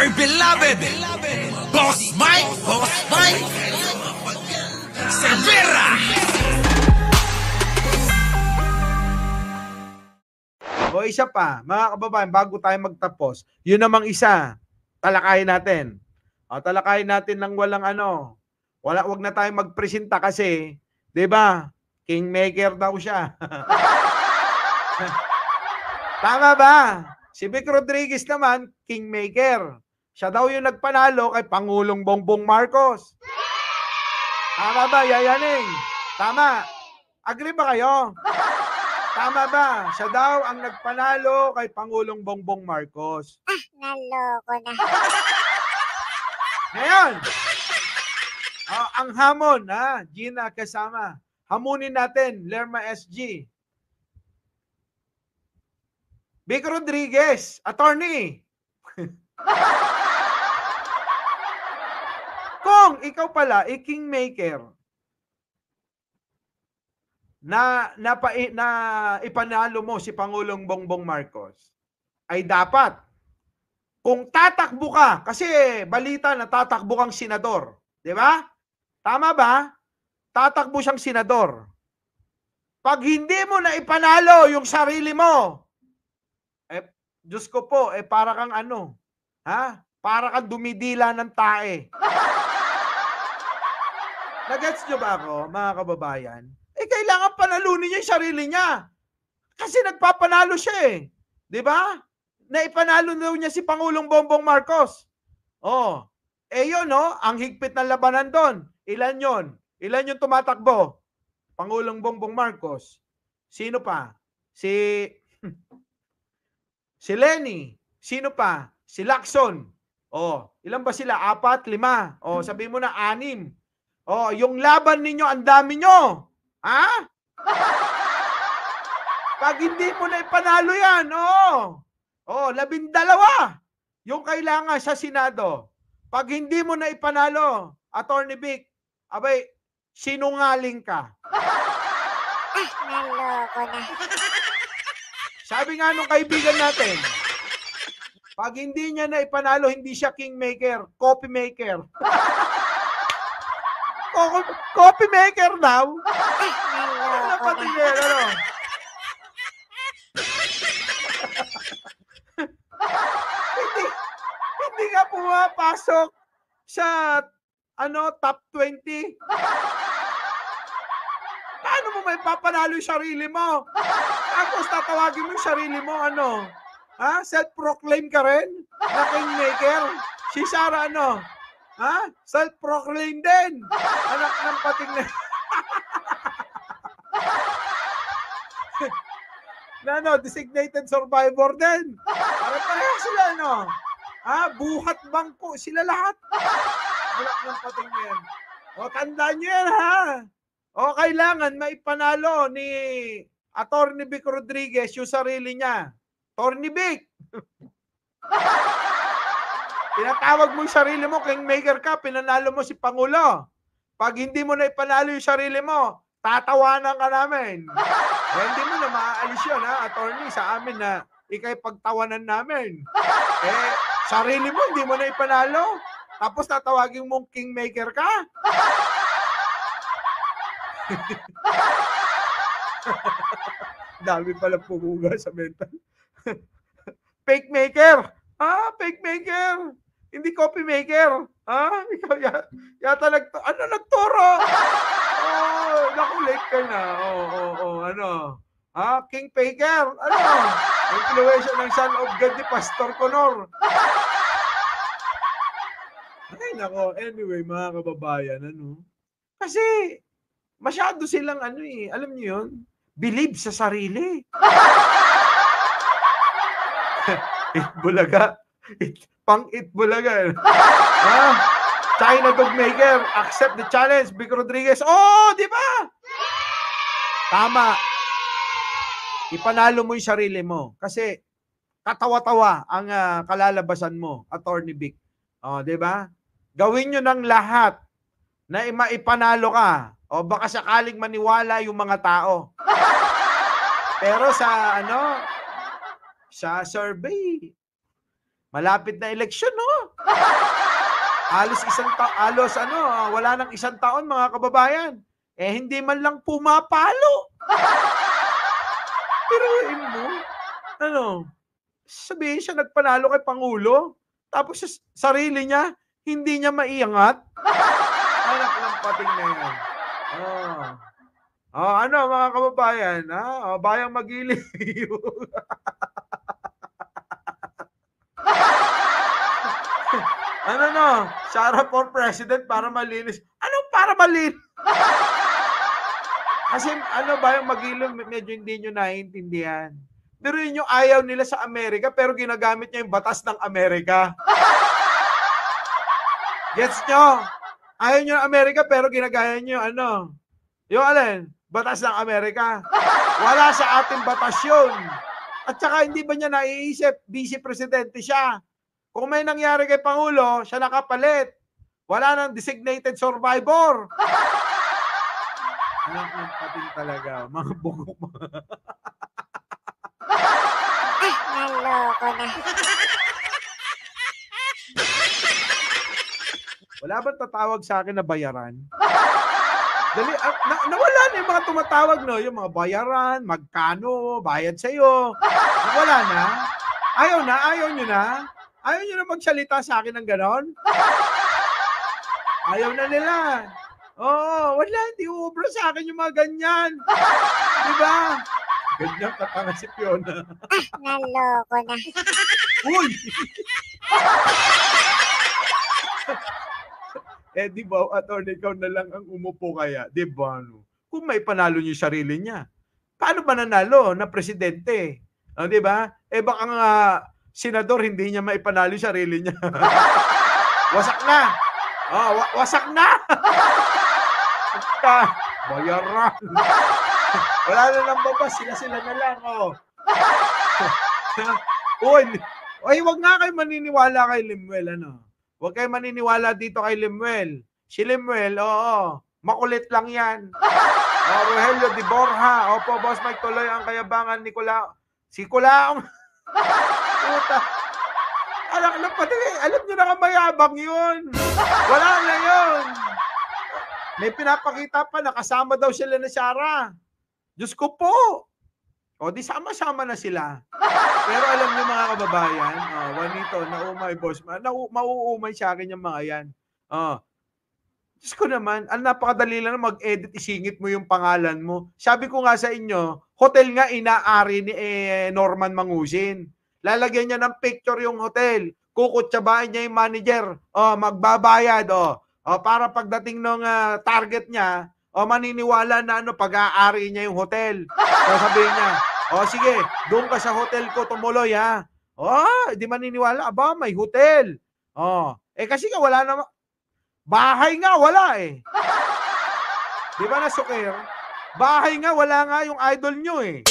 my beloved Boss Mike Cervera. O isa pa, mga kababayan, bago tayo magtapos, yun namang isa, talakayin natin. O, talakayin natin ng walang wag na tayo magpresenta kasi, 'di ba? Kingmaker daw siya. Tama ba? Si Vic Rodriguez naman, kingmaker. Siya daw yung nagpanalo kay Pangulong Bongbong Marcos. Tama ba, Yayaning? Tama. Agree ba kayo? Tama ba? Siya daw ang nagpanalo kay Pangulong Bongbong Marcos. Naloko na. Ngayon, ang hamon, Gina kasama. Hamunin natin, Lerma SG. Vic Rodriguez, attorney. Kung ikaw pala, kingmaker, na ipanalo mo si Pangulong Bongbong Marcos, ay dapat, kung tatakbo ka, kasi balita na tatakbo kang senador, di ba? Tama ba? Tatakbo siyang senador. Pag hindi mo na ipanalo yung sarili mo, Diyos ko po, para kang para kang dumidila ng tae. Nagets nyo ba ako, mga kababayan? Kailangan panalunin niya yung sarili niya. Kasi nagpapanalo siya eh. Di ba? Naipanalo daw niya si Pangulong Bongbong Marcos. Yun, ang higpit ng labanan doon. Ilan yon? Ilan yung tumatakbo? Pangulong Bongbong Marcos. Sino pa? Si Lenny. Sino pa? Si Lacson. Ilan ba sila? 4, 5. Sabi mo na 6. Yung laban ninyo, ang dami nyo. Pag hindi mo na ipanalo yan, 12 yung kailangan sa Senado. Pag hindi mo na ipanalo, Attorney Vic, abay, sinungaling ka. Naloko na. Sabi nga nung kaibigan natin, pag hindi niya na ipanalo, hindi siya kingmaker, coffee maker. Coffee maker daw. Hindi nga pumapasok sa top 20. Paano mo may papanalo yung sarili mo? Tapos tatawagin mo yung sarili mo, self-proclaim ka rin na kingmaker. Si Sara, self-proclaim din. Anak ng pating na. Designated survivor din. Pareho sila, buhat bangko sila lahat. Anak ng pating yan. Tandaan nyo yan, kailangan maipanalo ni Attorney Vic Rodriguez yung sarili niya. Attorney Vic! Tinatawag mo yung sarili mo, kingmaker ka, pinanalo mo si Pangulo. Pag hindi mo na ipanalo yung sarili mo, tatawanan ka namin. Hindi mo na maaalis yun, attorney, sa amin na ikay pagtawanan namin. Sarili mo, hindi mo na ipanalo. Tapos tatawagin mong kingmaker ka. Dami pala pumuga sa mental. Fake maker. Fake maker. Hindi copy maker. Ikaw yata nagturo. Nakulate ka na. King faker. Influensya ng Son of God ni Pastor Conor. Ay nako, anyway mga kababayan, kasi masyado silang alam niyo yun, believe sa sarili. Bulaga. Pang-it-bulaga. China dog maker, accept the challenge, Vic Rodriguez. Di ba? Tama. Ipanalo mo yung sarili mo. Kasi katawa-tawa ang kalalabasan mo, Attorney Vic. Di ba? Gawin nyo ng lahat na maipanalo ka. Baka sakaling maniwala yung mga tao. Pero sa survey, malapit na eleksyon, Wala nang isang taon mga kababayan. Hindi man lang pumapalo. Pero sabihin siya nagpanalo kay Pangulo, tapos sa sarili niya, hindi niya maiangat. Anak ng pating na yan. Mga kababayan, bayang magiliw. Sarah for president para malinis. Anong para malinis? Kasi bayang magiliw, medyo hindi nyo naiintindihan. Pero yun yung ayaw nila sa Amerika, pero ginagamit niya yung batas ng Amerika. Gets nyo? Ayaw nyo ng Amerika, pero ginagaya nyo yung batas ng Amerika. Wala sa ating batas yun. At saka hindi ba niya naiisip, vice presidente siya. Kung may nangyari kay Pangulo, siya nakapalit. Wala nang designated survivor. Alam ng pating talaga, mga bugok mo. Naloko na. Wala ba tatawag sa akin na bayaran? Dali, nawala na yung mga tumatawag, no? Yung mga bayaran, magkano, bayad sa'yo. Nawala na. Ayaw nyo na. Ayaw nyo na magsalita sa akin ng ganon. Ayaw na nila. Oo, wala, hindi uubra sa akin yung mga ganyan. Diba? Ganyan katanga si Fiona. Naloko na. Uy! Di ba, attorney, ikaw na lang ang umupo kaya? Di ba, Kung may panalo niyo yung sarili niya, paano ba nanalo na presidente? Di ba? Baka nga, senador, hindi niya maipanalo yung sarili niya. Wasak na! Wasak na! Bayaran! Wala na lang babas, sila na lang, Uy, wag nga kayo maniniwala kay Limuel, Huwag kayo maniniwala dito kay Limuel. Si Limuel, makulit lang yan. Rogelio de Borja, opo, Boss Mike, tuloy ang kayabangan ni Kulao. Si Kulaong. Puta. Alam nyo na nga mayabang yun. Wala na yun. May pinapakita pa, nakasama daw sila ni Sarah. Diyos ko po. Di sama-sama na sila. Pero alam niyo mga kababayan, Juanito, naumay boss, mauumay sa akin yung mga yan. Diyos ko naman, napakadali lang mag-edit, isingit mo yung pangalan mo. Sabi ko nga sa inyo, hotel nga inaari ni Norman Mangusin. Lalagyan niya ng picture yung hotel. Kukutsabain niya yung manager. Magbabayad. Para pagdating ng target niya, maniniwala na pag-aari niya yung hotel. Sabihin niya, sige, doon ka sa hotel ko tumuloy, ha? Di maniniwala, may hotel. Kasi nga wala naman. Bahay nga, wala eh. Di ba nasukir? Bahay nga, wala nga yung idol nyo eh.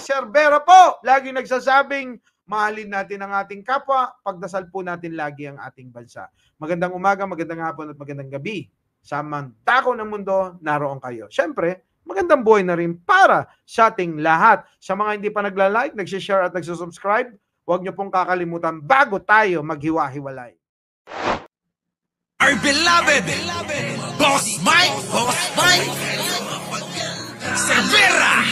Serbera po, lagi nagsasabing, mahalin natin ang ating kapwa, pagdasal po natin lagi ang ating bansa. Magandang umaga, magandang hapon at magandang gabi. Sa mandako ng mundo, naroon kayo. Siyempre, magandang buhay na rin para sa ating lahat. Sa mga hindi pa nagla-like, nag-share at nagsusubscribe, huwag niyo pong kakalimutan bago tayo maghiwa-hiwalay. Our beloved Boss Mike Cervera.